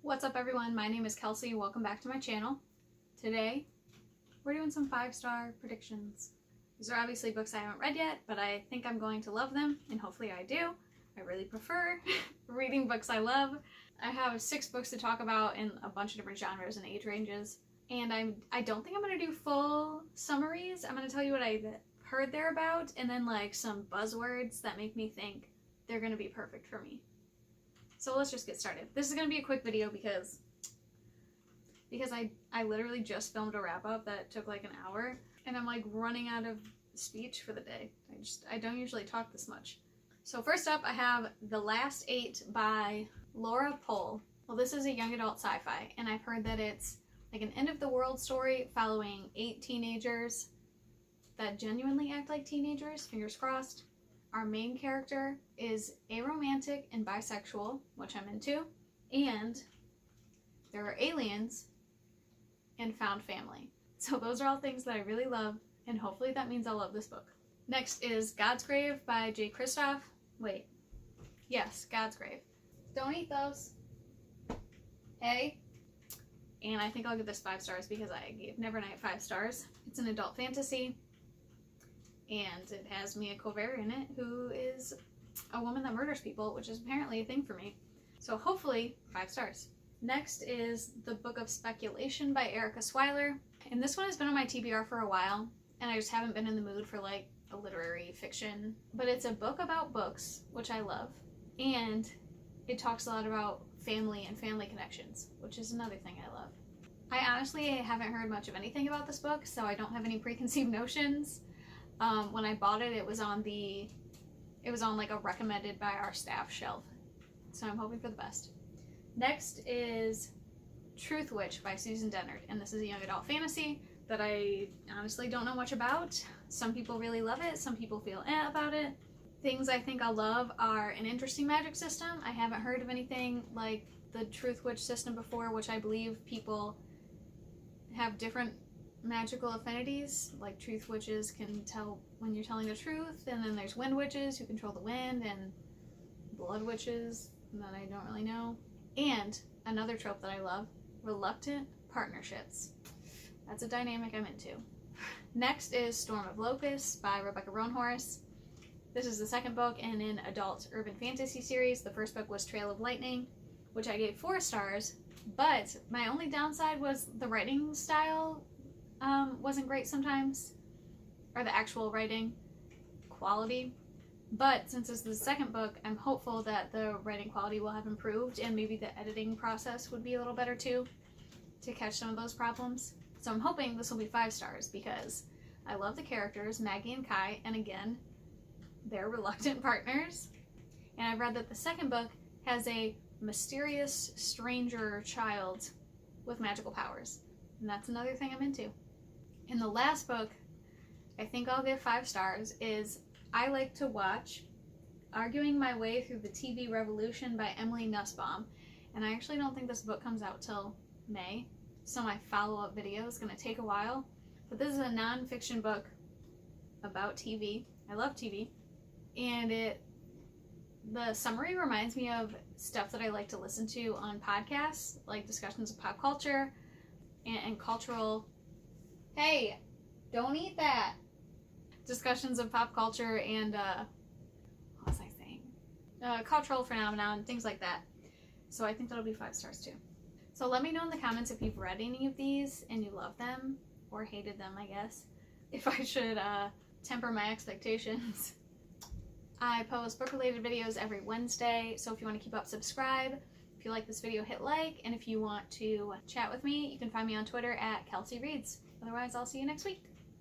What's up everyone, my name is Kelsey, welcome back to my channel. Today, we're doing some 5-star predictions. These are obviously books I haven't read yet, but I think I'm going to love them, and hopefully I do. I really prefer reading books I love. I have 6 books to talk about in a bunch of different genres and age ranges, and I don't think I'm going to do full summaries. I'm going to tell you what I heard they're about, and then like some buzzwords that make me think they're going to be perfect for me. So let's just get started. This is going to be a quick video because I literally just filmed a wrap up that took like an hour, and I'm like running out of speech for the day. I don't usually talk this much. So first up I have The Last 8 by Laura Pohl. Well, this is a young adult sci-fi, and I've heard that it's like an end of the world story following 8 teenagers that genuinely act like teenagers, fingers crossed. Our main character is aromantic and bisexual, which I'm into, and there are aliens and found family. So those are all things that I really love, and hopefully that means I'll love this book. Next is God's Grave by J. Kristoff. Wait. Yes, God's Grave. Don't eat those. Hey. And I think I'll give this 5 stars because I gave Nevernight 5 stars. It's an adult fantasy, and it has Mia Covera in it, who is a woman that murders people, which is apparently a thing for me. So hopefully 5 stars. Next is The Book of Speculation by Erica Swyler. And this one has been on my TBR for a while, and I just haven't been in the mood for like a literary fiction. But it's a book about books, which I love. And it talks a lot about family and family connections, which is another thing I love. I honestly haven't heard much of anything about this book, so I don't have any preconceived notions. When I bought it, it was on like a recommended by our staff shelf. So I'm hoping for the best. Next is Truth Witch by Susan Dennard, and this is a young adult fantasy that I honestly don't know much about. Some people really love it, some people feel about it. Things I think I'll love are an interesting magic system. I haven't heard of anything like the Truth Witch system before, which I believe people have different magical affinities. Like truth witches can tell when you're telling the truth, and then there's wind witches who control the wind, and blood witches that I don't really know. And another trope that I love, reluctant partnerships. That's a dynamic I'm into. Next is Storm of Lopes by Rebecca Roanhorse. This is the second book in an adult urban fantasy series. The first book was Trail of Lightning, which I gave 4 stars, but my only downside was the writing style wasn't great sometimes, or the actual writing quality. But since this is the second book, I'm hopeful that the writing quality will have improved, and maybe the editing process would be a little better too, to catch some of those problems. So I'm hoping this will be 5 stars because I love the characters, Maggie and Kai, and again, they're reluctant partners. And I've read that the second book has a mysterious stranger child with magical powers, and that's another thing I'm into. And the last book I think I'll give 5 stars is I Like to Watch Arguing My Way Through the TV Revolution by Emily Nussbaum. And I actually don't think this book comes out till May, so my follow-up video is going to take a while. But this is a non-fiction book about TV. I love TV. And the summary reminds me of stuff that I like to listen to on podcasts, like discussions of pop culture and cultural... Hey, don't eat that! Discussions of pop culture and, what was I saying? Cultural phenomenon, things like that. So I think that'll be 5 stars too. So let me know in the comments if you've read any of these and you love them, or hated them, I guess. If I should temper my expectations. I post book-related videos every Wednesday, so if you want to keep up, subscribe. If you like this video, hit like, and if you want to chat with me, you can find me on Twitter at Kelsey Reads. Otherwise, I'll see you next week.